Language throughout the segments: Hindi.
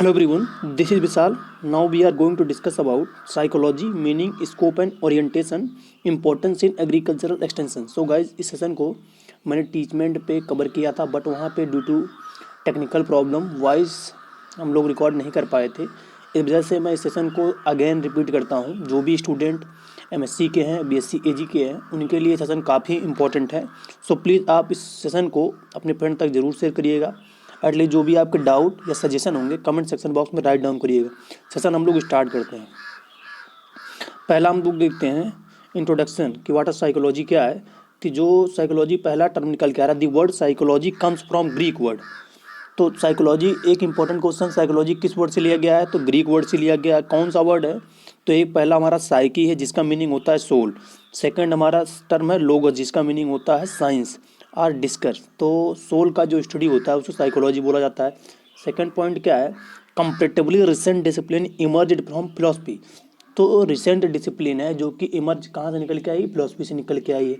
Hello everyone, this is Vishal. Now we are going to discuss about psychology, meaning, scope and orientation, importance in agricultural extension. So guys, इस सेशन को मैंने टीचमेंट पे कवर किया था, बट वहाँ पे due to technical problem voice हम लोग रिकॉर्ड नहीं कर पाए थे। इस वजह से मैं इस सेशन को अगेन रिपीट करता हूँ। जो भी स्टूडेंट एमएससी के हैं, बीएससी एजी के हैं, उनके लिए सेशन काफ़ी इंपॉर्टेंट है। सो प्लीज़ आप इस सेशन को अपने फ्रेंड तक ज़रूर शेयर करिएगा। एटलीस्ट जो भी आपके डाउट या सजेशन होंगे कमेंट सेक्शन बॉक्स में राइट डाउन करिएगा। सेशन हम लोग स्टार्ट करते हैं। पहला हम लोग देखते हैं इंट्रोडक्शन कि व्हाट इज साइकोलॉजी क्या है। कि जो साइकोलॉजी पहला टर्म निकल के आ रहा है, the word psychology comes from Greek word. तो साइकोलॉजी एक इंपॉर्टेंट क्वेश्चन, साइकोलॉजी किस वर्ड से लिया गया है? तो ग्रीक वर्ड से लिया गया है। कौन सा वर्ड है? तो एक पहला हमारा साइकी है जिसका मीनिंग होता है सोल। सेकंड हमारा टर्म है लोगोस जिसका मीनिंग होता है साइंस और डिस्कस। तो सोल का जो स्टडी होता है उसको साइकोलॉजी बोला जाता है। सेकंड पॉइंट क्या है? Comparatively recent discipline emerged from philosophy. तो रिसेंट डिसिप्लिन है जो कि इमर्ज कहाँ से निकल के आई? फिलॉसफी से निकल के आई है।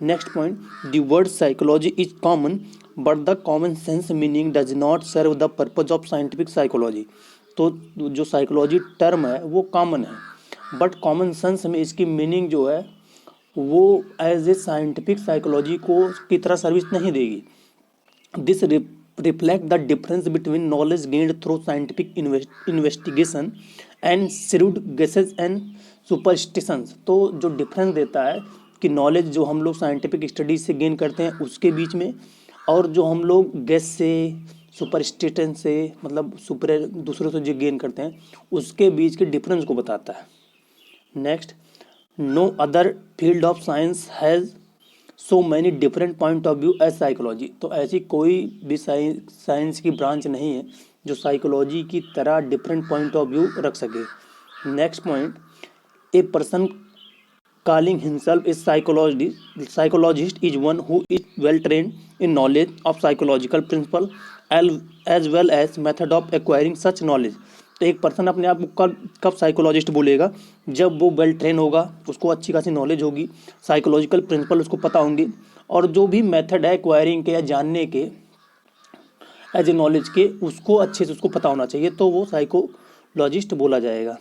Next point, the word psychology is common but the common sense meaning does not serve the purpose of scientific psychology. तो जो साइकोलॉजी टर्म है वो कॉमन है, बट कॉमन सेंस में इसकी मीनिंग जो है वो एज ए साइंटिफिक साइकोलॉजी को की तरह सर्विस नहीं देगी। This reflect the difference between knowledge gained through scientific investigation and shrewd guesses and superstitions. तो जो डिफरेंस देता है कि नॉलेज जो हम लोग साइंटिफिक स्टडीज से गेन करते हैं उसके बीच में, और जो हम लोग गेस से, सुपरस्टिशन से, मतलब सुपर दूसरों से जो गेन करते हैं उसके बीच के डिफरेंस को बताता है। Next, no other field of science has so many different point of view as psychology. तो ऐसी कोई भी साइंस की ब्रांच नहीं है जो साइकोलॉजी की तरह डिफरेंट पॉइंट ऑफ व्यू रख सके। Next point, a person calling himself a psychologist is one who is well trained in knowledge of psychological principle as well as method of acquiring such knowledge। तो एक पर्सन अपने आप को कब साइकोलॉजिस्ट बोलेगा? जब वो वेल ट्रेन होगा, उसको अच्छी खासी नॉलेज होगी, साइकोलॉजिकल प्रिंसिपल उसको पता होंगे, और जो भी मेथड है एक्वायरिंग के या जानने के एज ए नॉलेज के उसको अच्छे से उसको पता होना चाहिए, तो वो साइकोलॉजिस्ट बोला जाएगा।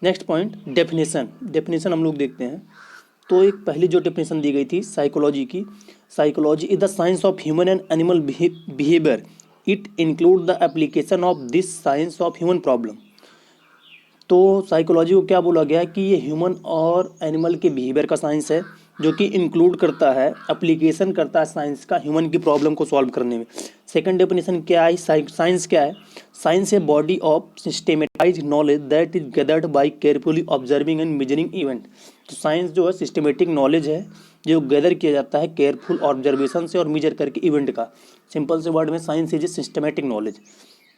नेक्स्ट पॉइंट, डेफिनेशन हम लोग देखते हैं। तो एक पहली जो डेफिनेशन दी गई थी साइकोलॉजी की, psychology is the science of human and animal behaviour. It include the application of this science of human problem. तो साइकोलॉजी को क्या बोला गया है कि ये ह्यूमन और एनिमल के बिहेवियर का साइंस है जो कि इंक्लूड करता है, एप्लीकेशन करता है साइंस का ह्यूमन की प्रॉब्लम को सॉल्व करने में। सेकंड डेफिनेशन क्या है? साइंस क्या है? Science a body of systematised knowledge that is gathered bye carefully observing and measuring event. तो साइंस जो है सिस्टमेटिक नॉलेज है जो गैदर किया जाता है केयरफुल ऑब्जर्वेशन से और मेजर करके इवेंट का। सिंपल से वर्ड में science is a systematic knowledge.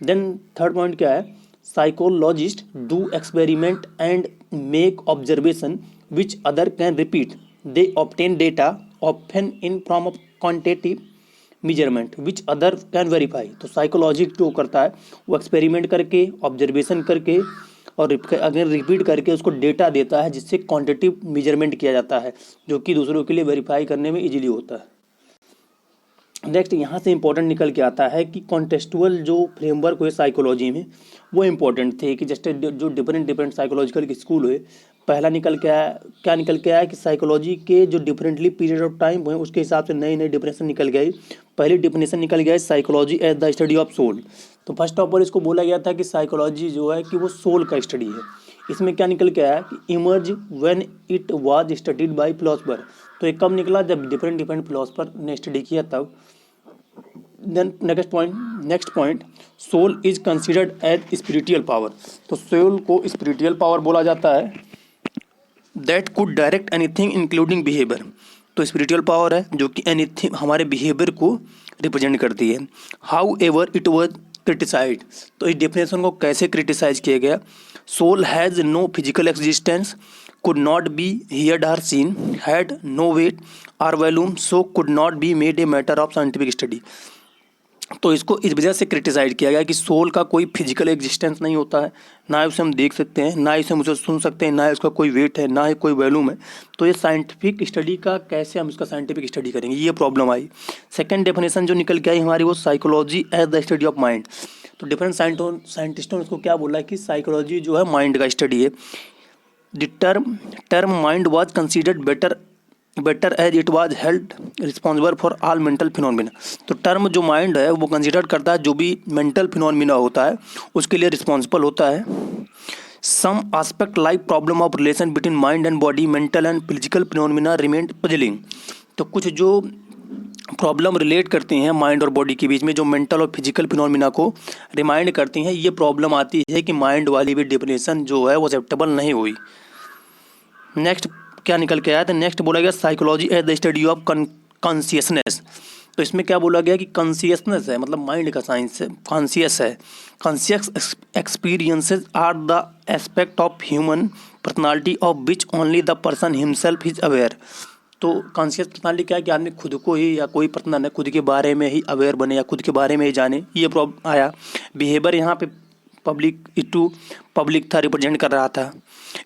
Then third point क्या है? Psychologist do experiment and make observation which other can repeat. They obtain data often in form of quantitative measurement which other can verify. तो साइकोलॉजिस्ट जो करता है वो एक्सपेरिमेंट करके, ऑब्जर्वेशन करके और अगर रिपीट करके उसको डेटा देता है जिससे क्वांटिटेटिव मेजरमेंट किया जाता है जो कि दूसरों के लिए वेरीफाई करने में इजीली होता है। नेक्स्ट, यहाँ से इंपॉर्टेंट निकल के आता है कि कॉन्टेक्सुअल जो फ्रेमवर्क हुए साइकोलॉजी में वो इंपॉर्टेंट थे कि जस्ट जो डिफरेंट साइकोलॉजिकल के स्कूल हुए, पहला निकल के आया, क्या निकल के आया कि साइकोलॉजी के जो डिफरेंटली पीरियड ऑफ टाइम हुए उसके हिसाब से नई नई डिफिनेशन निकल गई। पहली डिफिनेशन निकल गया है psychology as the study of soul. तो फर्स्ट ऑफ ऑल इसको बोला गया था कि साइकोलॉजी जो है कि वो सोल का स्टडी है। इसमें क्या निकल के आया कि emerge when it was studied by philosopher. तो ये कब निकला? जब डिफरेंट फिलोसफर ने स्टडी किया तब। Then next point, soul is considered as spiritual power. तो सोल को स्पिरिचुअल पावर बोला जाता है that could direct anything including behaviour. तो स्पिरिचुअल पावर है जो कि एनीथिंग हमारे बिहेवियर को रिप्रेजेंट करती है। However it was criticised. तो इस डेफिनेशन को कैसे क्रिटिसाइज किया गया? Soul has no physical existence, could not be heard or seen, had no weight or volume, so could not be made a matter of scientific study। तो इसको इस वजह से क्रिटिसाइज किया गया कि सोल का कोई फिजिकल एग्जिस्टेंस नहीं होता है, ना उसे हम देख सकते हैं, ना इसे मुझे सुन सकते हैं, ना इसका कोई वेट है, ना ही कोई वैल्यूम है। तो ये साइंटिफिक स्टडी का कैसे हम इसका साइंटिफिक स्टडी करेंगे, ये प्रॉब्लम आई। सेकेंड डेफिनेशन जो निकल के आई हमारी वो psychology as the study of mind. तो डिफरेंट साइंटिस्टों ने इसको क्या बोला कि साइकोलॉजी जो है माइंड का स्टडी है। The term mind was considered better as it was held responsible for all mental phenomena. तो टर्म जो माइंड है वो कंसिडर करता है जो भी मेंटल फिनोमिना होता है उसके लिए रिस्पॉन्सिबल होता है। Some aspect like problem of relation between mind and body, mental and physical phenomena remain puzzling. तो कुछ जो प्रॉब्लम रिलेट करती हैं माइंड और बॉडी के बीच में, जो मेंटल और फिजिकल फिनोमिना को रिमाइंड करती हैं, ये प्रॉब्लम आती है कि माइंड वाली भी डेफिनेशन जो है वो एक्सेप्टेबल नहीं हुई। नेक्स्ट क्या निकल के आया था, नेक्स्ट बोला गया psychology as the study of consciousness. तो इसमें क्या बोला गया कि कॉन्शियसनेस है मतलब माइंड का साइंस है, कॉन्शियस है। Conscious experiences are the aspect of human personality of which only the person himself is aware. तो कॉन्शियस पर्सनालिटी क्या है कि आदमी खुद को ही या कोई पर्सन है खुद के बारे में ही अवेयर बने या खुद के बारे में ही जाने, ये प्रॉब्लम आया। बिहेवियर यहाँ पे पब्लिक था, रिप्रेजेंट कर रहा था।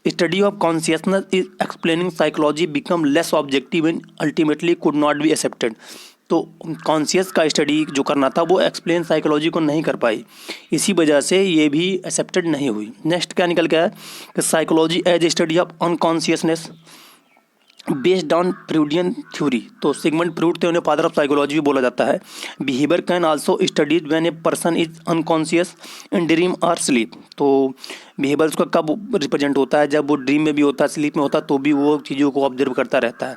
Study of consciousness is explaining psychology become less objective and ultimately could not be accepted. तो कॉन्शियस का स्टडी जो करना था वो एक्सप्लेन साइकोलॉजी को नहीं कर पाई, इसी वजह से ये भी एक्सेप्टेड नहीं हुई। नेक्स्ट क्या निकल गया है कि psychology as a study of unconsciousness based on Freudian theory. तो सिगमंड फ्रूड थे, उन्हें फादर ऑफ साइकोलॉजी भी बोला जाता है। Behaviour can also studies when a person is unconscious in dream और स्लीप। तो बिहेवियर उसका कब रिप्रेजेंट होता है, जब वो ड्रीम में भी होता है, स्लीप में होता है, तो भी वो चीज़ों को ऑब्जर्व करता रहता है।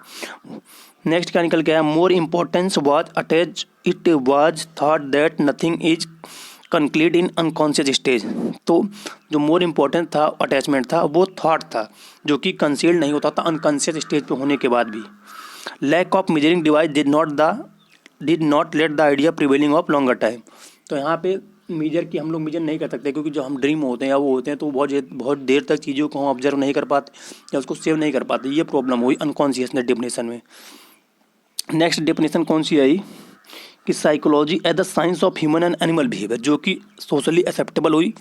नेक्स्ट क्या निकल के आया, more importance was attach, it was thought that nothing is complete in unconscious stage. तो जो मोर इम्पोर्टेंट था अटैचमेंट था वो थॉट था जो कि कंसील्ड नहीं होता था अनकॉन्शियस स्टेज पे होने के बाद भी। Lack of measuring device did not let the idea prevailing of longer time. तो यहाँ पे मेजर की हम लोग मेजर नहीं कर सकते क्योंकि जो हम ड्रीम होते हैं या वो होते हैं तो बहुत देर तक चीज़ों को हम ऑब्जर्व नहीं कर पाते या उसको सेव नहीं कर पाते, ये प्रॉब्लम हुई अनकॉन्शियसनेस डेफिनेशन में। नेक्स्ट डेफिनेशन कौन सी आई कि psychology as the science of human and animal behaviour, जो कि सोशली एक्सेप्टेबल हुई।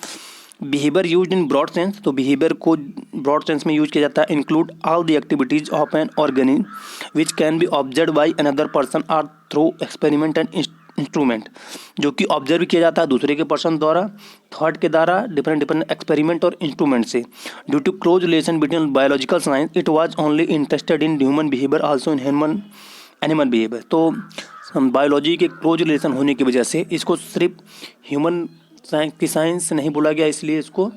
Behaviour used in broad sense, तो बिहेवियर को ब्रॉड सेंस में यूज किया जाता है। Include all the activities of an organism which can be observe by another person or through experiment and instrument, जो कि ऑब्जर्व किया जाता है दूसरे के पर्सन द्वारा, थॉट के द्वारा, डिफरेंट एक्सपेरिमेंट और इंस्ट्रूमेंट से। Due to close relation between biological science it was only interested in human behaviour also in human animal behaviour. तो बायोलॉजी के क्लोज रिलेशन होने की वजह से इसको सिर्फ ह्यूमन की साइंस नहीं बोला गया, इसलिए इसको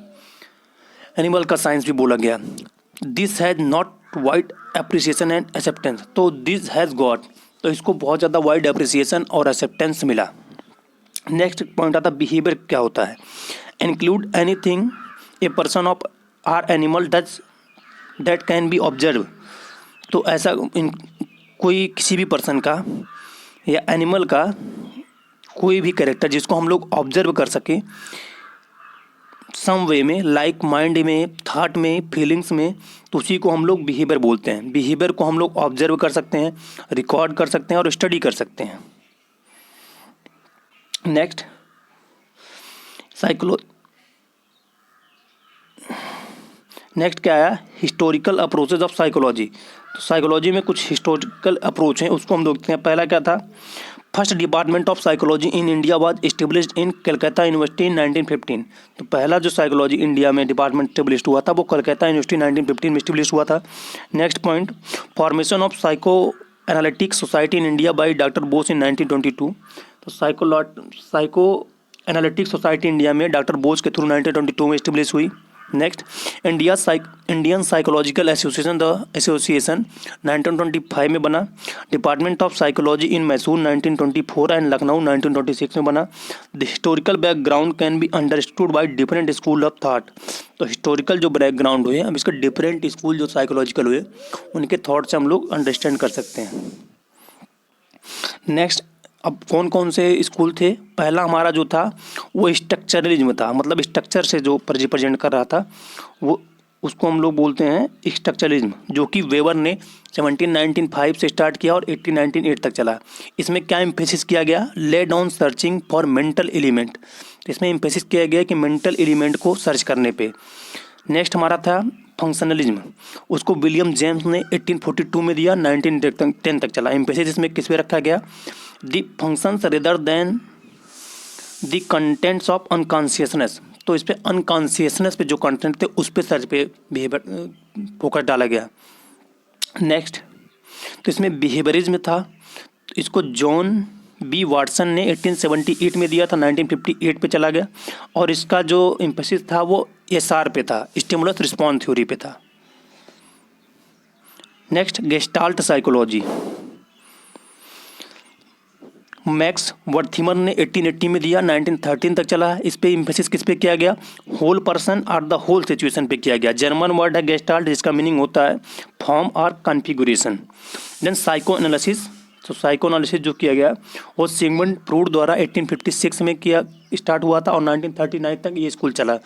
एनिमल का साइंस भी बोला गया। This has not wide appreciation and acceptance, तो दिस हैज़ गॉट, तो इसको बहुत ज़्यादा वाइड एप्रिसिएशन और एक्सेप्टेंस मिला। नेक्स्ट पॉइंट आता बिहेवियर क्या होता है, include anything a person of or animal does that can be observe. तो ऐसा कोई किसी भी पर्सन का या एनिमल का कोई भी कैरेक्टर जिसको हम लोग ऑब्जर्व कर सकें सम वे में, लाइक माइंड में, थॉट में, फीलिंग्स में, तो उसी को हम लोग बिहेवियर बोलते हैं। बिहेवियर को हम लोग ऑब्जर्व कर सकते हैं, रिकॉर्ड कर सकते हैं और स्टडी कर सकते हैं। नेक्स्ट नेक्स्ट क्या आया, हिस्टोरिकल अप्रोचेज ऑफ साइकोलॉजी। तो साइकोलॉजी में कुछ हिस्टोरिकल अप्रोच हैं, उसको हम देखते हैं। पहला क्या था, first department of psychology in India was established in Calcutta university in 1915। तो पहला जो साइकोलॉजी इंडिया में डिपार्टमेंट एस्टेब्लिश हुआ था वो कलकत्ता यूनिवर्सिटी 1915 में एस्टेब्लिश हुआ था। Next point, formation of psychoanalytic society in India by doctor Bose in 1922। तो साइको एनालिटिक सोसाइटी इंडिया में डॉक्टर बोस के थ्रू 1922 में एस्टेब्लिश हुई। Next, Indian psychological association, the association 1925 में बना। Department of psychology in Mysore 1924 and Lucknow 1926 में बना। The historical background can be understood by different school of thought. तो हिस्टोरिकल जो बैकग्राउंड हुए, अब इसके डिफरेंट स्कूल जो साइकोलॉजिकल हुए उनके थॉट से हम लोग अंडरस्टैंड कर सकते हैं। नेक्स्ट, अब कौन कौन से स्कूल थे, पहला हमारा जो था वो स्ट्रक्चरलिज्म था, मतलब स्ट्रक्चर से जो रिप्रेजेंट कर रहा था वो उसको हम लोग बोलते हैं स्ट्रक्चरलिज्म, जो कि वेबर ने 1795 से स्टार्ट किया और 1898 तक चला। इसमें क्या एम्फेसिस किया गया? Laid on searching for mental element. तो इसमें एम्फेसिस किया गया कि मेंटल एलिमेंट को सर्च करने पे। नेक्स्ट हमारा था फंक्शनलिज्म, उसको विलियम जेम्स ने 1842 में दिया, 1910 तक चला। एम्फेसिस इसमें किस पे रखा गया? The functions rather than the contents of unconsciousness. तो इस पे अनकॉन्शियसनेस पे जो कंटेंट थे उस पे सर्च पे बिहेवियर फोकस डाला गया। नेक्स्ट, तो इसमें बिहेवियरिज्म था, तो इसको जॉन बी वाटसन ने 1878 में दिया था, 1958 पे चला गया। और इसका जो एम्फेसिस था वो एसआर पे था, स्टिमुलस रिस्पॉन्स थ्योरी पे था। नेक्स्ट, गेस्टाल्ट साइकोलॉजी, मैक्स वर्थिमर ने 1880 में दिया, 1913 तक चला। इस पे एम्फेसिस किस पे किया गया? होल पर्सन और द होल सिचुएशन पे किया गया। जर्मन वर्ड है गेस्टाल्ट, जिसका मीनिंग होता है फॉर्म और कॉन्फ़िगरेशन। देन साइको एनालिसिस, तो साइको एनालिसिस जो किया गया वो सिगमंड फ्रूड द्वारा 1856 में किया स्टार्ट हुआ था और 1939 तक ये स्कूल चला।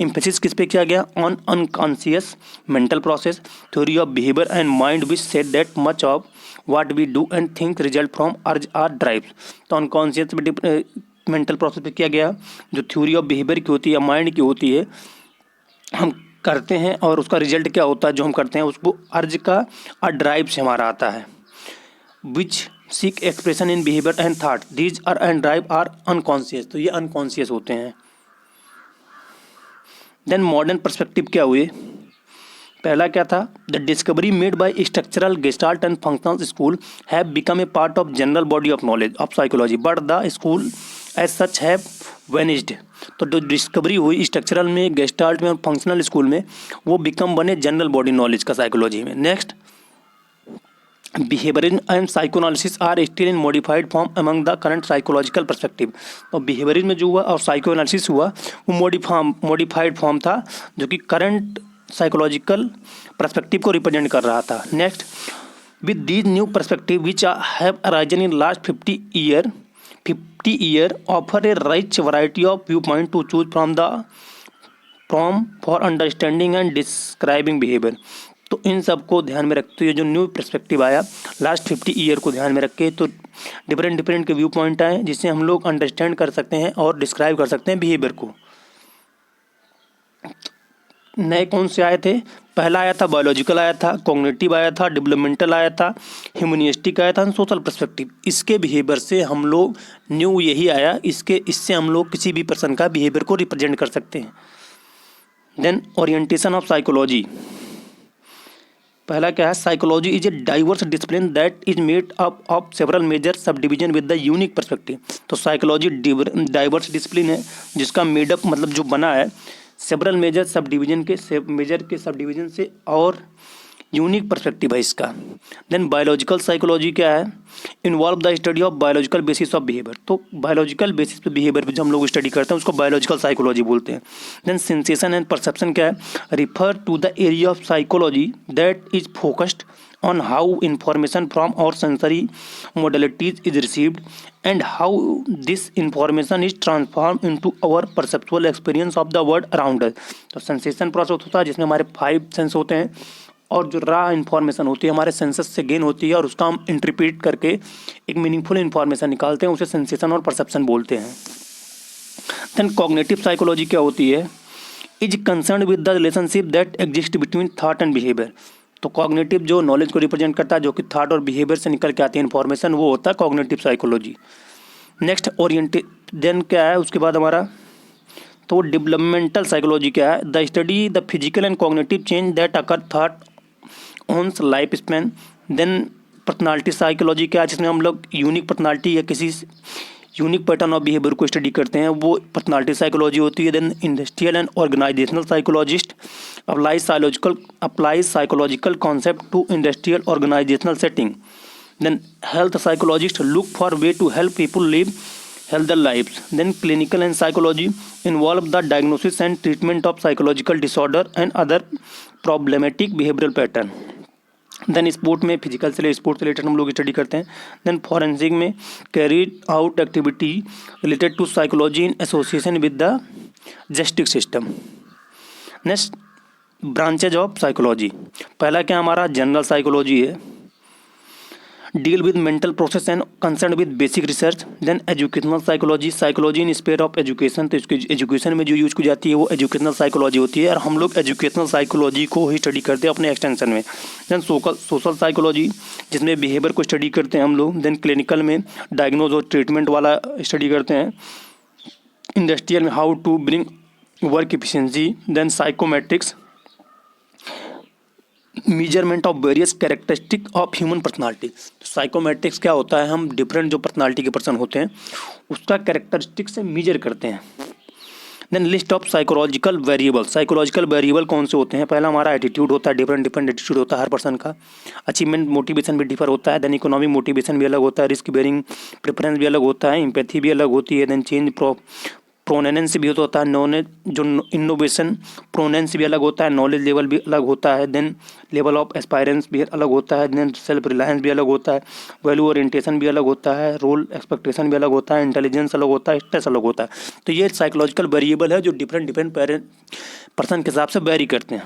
एम्फेसिस किस पे किया गया? On unconscious mental process, theory of behaviour and mind which said that much of what we do and think result from urge or drives. तो अनकॉन्शियस मेंटल प्रोसेस पे किया गया, जो थ्योरी ऑफ बिहेवियर की होती है, माइंड की होती है, हम करते हैं और उसका रिजल्ट क्या होता है जो हम करते हैं, उसको अर्ज का और ड्राइव से हमारा आता है। Which seek expression in behaviour and thought, these are and drive are unconscious. तो ये अनकॉन्शियस होते हैं। देन मॉडर्न पर्सपेक्टिव क्या हुए? पहला क्या था? The discovery made by structural gestalt and functional school have become a part of general body of knowledge of psychology but the school as such have vanished. तो जो डिस्कवरी हुई स्ट्रक्चरल में, गेस्टाल्ट में और फंक्शनल स्कूल में, वो बिकम बने जनरल बॉडी नॉलेज का साइकोलॉजी में। Next, behaviourism and psychoanalysis are still in modified form among the current psychological perspective. तो बिहेवियरिज्म में जो हुआ और साइकोएनालिसिस हुआ वो मॉडिफाइड फॉर्म था, जो कि करंट साइकोलॉजिकल पर्सपेक्टिव को रिप्रेजेंट कर रहा था। Next, with these new perspective which have arisen in last 50 year offer A rich variety of view point two choose from for understanding and describing behaviour. तो इन सब को ध्यान में रखते हुए जो न्यू पर्सपेक्टिव आया लास्ट 50 ईयर को ध्यान में रख के, तो डिफरेंट के व्यू पॉइंट आए जिससे हम लोग अंडरस्टैंड कर सकते हैं और डिस्क्राइब कर सकते हैं बिहेवियर को। नए कौन से आए थे? पहला आया था बायोलॉजिकल, आया था कॉग्निटिव, आया था डेवलपमेंटल, आया था ह्यूमनिस्टिक, आया था सोशल पर्सपेक्टिव। इसके बिहेवियर से हम लोग न्यू यही आया, इससे हम लोग किसी भी पर्सन का बिहेवियर को रिप्रेजेंट कर सकते हैं। देन ओरिएंटेशन ऑफ साइकोलॉजी, पहला क्या है? Psychology is a diverse discipline that is made up of several major sub division with the unique perspective. तो साइकोलॉजी डाइवर्स डिसिप्लिन है जिसका मेडअप मतलब जो बना है सेवरल मेजर सब डिवीजन से और यूनिक पर्सपेक्टिव है इसका। देन बायोलॉजिकल साइकोलॉजी क्या है? Involve the study of biological basis of behaviour. तो बायोलॉजिकल बेसिस पे बिहेवियर पे जो हम लोग स्टडी करते हैं उसको बायोलॉजिकल साइकोलॉजी बोलते हैं। देन सेंसेशन एंड परसेप्शन क्या है? Refer to the area of psychology that is focused on how information from our sensory modalities is received and how this information is transformed into our perceptual experience of the world around us। तो सेंसेशन प्रोसेस होता है जिसमें हमारे 5 सेंस होते हैं और जो रॉ इन्फॉर्मेशन होती है हमारे सेंसेस से गेन होती है और उसका हम इंटरप्रेट करके एक मीनिंगफुल इन्फॉर्मेशन निकालते हैं, उसे सेंसेशन और परसेप्शन बोलते हैं। देन कॉग्निटिव साइकोलॉजी क्या होती है? Is concern with the relationship that exist between thought and behaviour. तो कॉग्निटिव जो नॉलेज को रिप्रेजेंट करता है, जो कि थॉट और बिहेवियर से निकल के आती है इन्फॉर्मेशन, वो होता है कॉग्निटिव साइकोलॉजी। नेक्स्ट देन क्या है उसके बाद हमारा? तो डेवलपमेंटल साइकोलॉजी क्या है? The study the physical and cognitive change that occur थॉट one's life span. Then personality psychology क्या है? जिसमें हम लोग यूनिक पर्सनालिटी या किसी यूनिक पैटर्न ऑफ बिहेवियर को स्टडी करते हैं, वो पर्सनालिटी साइकोलॉजी होती है। Then industrial and organisational psychologist applies psychological concept to industrial organisational setting. Then health psychologist look for way to help people live healthier lives. Then clinical and psychology involve the diagnosis and treatment of psychological disorder and other problematic behavioral pattern. Then sport में फिजिकल से स्पोर्ट्स रिलेटेड हम लोग स्टडी करते हैं। देन फॉरेंसिक में carried out activity related to psychology in association with the justice system. Next branches of psychology. पहला क्या हमारा जनरल साइकोलॉजी है, deal with mental process and concern with basic research. Then educational psychology, psychology in sphere of education, तो इसकी एजुकेशन में जो यूज की जाती है वो एजुकेशनल साइकोलॉजी होती है, और हम लोग एजुकेशनल साइकोलॉजी को ही स्टडी करते हैं अपने एक्सटेंशन में। देन सोशल साइकोलॉजी, जिसमें बिहेवियर को स्टडी करते हैं हम लोग। देन क्लिनिकल में डायग्नोज और ट्रीटमेंट वाला स्टडी करते हैं। इंडस्ट्रियल में how to bring work efficiency. Then psychometrics, measurement of various characteristic of human personality. तो साइकोमेट्रिक्स क्या होता है, हम डिफरेंट जो पर्सनालिटी के पर्सन होते हैं उसका कैरेक्टरिस्टिक से मेजर करते हैं। Then list of psychological variable, psychological variable कौन से होते हैं, पहला हमारा एटीट्यूड होता है, डिफरेंट एटीट्यूड होता है हर पर्सन का। अचीवमेंट मोटिवेशन भी डिफर होता है। देन इकोनॉमिक मोटिवेशन भी अलग होता है, रिस्क बेयरिंग प्रेफरेंस भी अलग होता है, एम्पैथी भी अलग होती है। देन चेंज प्रोनेंस भी होता है, नॉलेज जो इनोवेशन प्रोनेंस भी अलग होता है, नॉलेज लेवल भी अलग होता है। देन लेवल ऑफ एस्पायरेंस भी अलग होता है। देन सेल्फ रिलायंस भी अलग होता है, वैल्यू ओरिएंटेशन भी अलग होता है, रोल एक्सपेक्टेशन भी अलग होता है, इंटेलिजेंस अलग होता है, स्ट्रेस अलग होता है। तो ये साइकोलॉजिकल वेरिएबल है जो डिफरेंट पर्सन के हिसाब से वेरी करते हैं।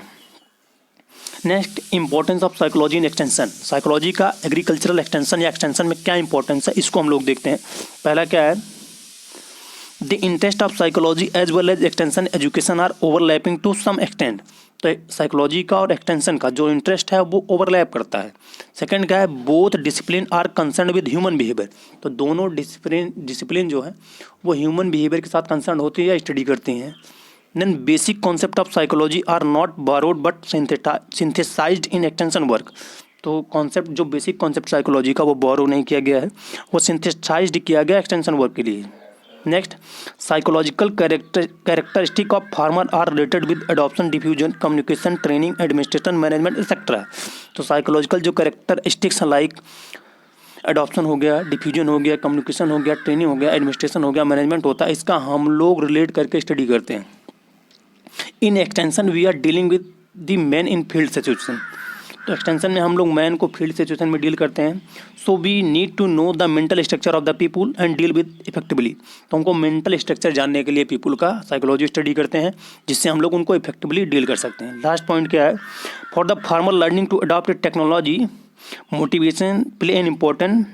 Next, importance of psychology in extension, psychology का एग्रीकल्चरल एक्सटेंशन या एक्सटेंशन में क्या इंपॉर्टेंस है इसको हम लोग देखते हैं। पहला क्या है, the interest of psychology as well as extension education are overlapping to some extent. तो साइकोलॉजी का और एक्सटेंशन का जो इंटरेस्ट है वो ओवरलैप करता है। सेकंड क्या है, both discipline are concern with human behaviour. तो दोनों डिसिप्लिन जो है वो ह्यूमन बिहेवियर के साथ कंसर्न होती है या स्टडी करती हैं। Then basic concept of psychology are not borrowed but synthesised in extension work. तो कॉन्सेप्ट जो बेसिक कॉन्सेप्ट साइकोलॉजी का वो बोरो नहीं किया गया है, वो सिंथेसाइज्ड किया गया एक्सटेंशन वर्क के लिए। Next, psychological characteristic of farmer are related with adoption, diffusion, communication, training, administration, management etcetera. तो साइकोलॉजिकल जो कैरेक्टरिस्टिक्स लाइक एडॉप्शन हो गया, डिफ्यूजन हो गया, कम्युनिकेशन हो गया, ट्रेनिंग हो गया, एडमिनिस्ट्रेशन हो गया, मैनेजमेंट होता है, इसका हम लोग रिलेट करके स्टडी करते हैं। In extension we are dealing with the man in field situation. तो एक्सटेंशन में हम लोग मैन को फील्ड सिचुएशन में डील करते हैं। So we need to know the mental structure of the people and deal with effectively. तो हमको मेंटल स्ट्रक्चर जानने के लिए पीपुल का साइकोलॉजी स्टडी करते हैं, जिससे हम लोग उनको इफेक्टिवली डील कर सकते हैं। लास्ट पॉइंट क्या है, for the farmer learning to adopt technology motivation play an important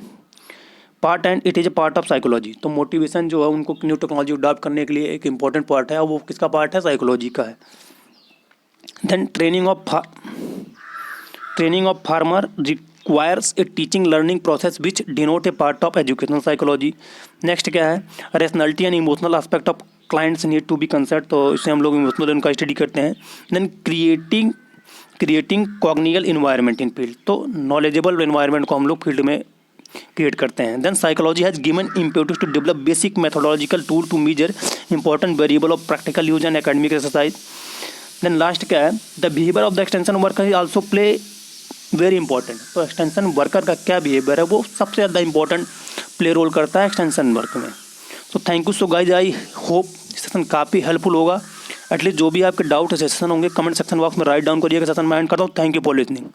part and it is a part of psychology. तो मोटिवेशन जो है उनको न्यू टेक्नोलॉजी अडॉप्ट करने के लिए एक इंपॉर्टेंट पार्ट है, और वो किसका पार्ट है, साइकोलॉजी का है। Then training of farmer requires a teaching learning process which denote a part of educational psychology. Next क्या है, rationality and emotional aspect of clients need to be concern. तो इससे हम लोग इमोशनल उनका स्टडी करते हैं। Then creating congenial environment in field, तो नॉलेजेबल इन्वायरमेंट को हम लोग फील्ड में क्रिएट करते हैं। Then psychology has given impetus to develop basic methodological tool to major important variable of practical use and academic exercise. Then last क्या है, the behaviour of the extension worker is also play very important. तो एक्सटेंशन वर्कर का क्या बिहेवियर है वो सबसे ज़्यादा इंपॉर्टेंट प्ले रोल करता है एक्सटेंशन वर्क में। तो thank you so guys, I hope session काफ़ी हेल्पफुल होगा। एटलीस्ट जो भी आपके डाउट है सेशन होंगे कमेंट सेक्शन बॉक्स में राइट डाउन करिएगा, सेशन में एंड करता हूँ। Thank you for listening.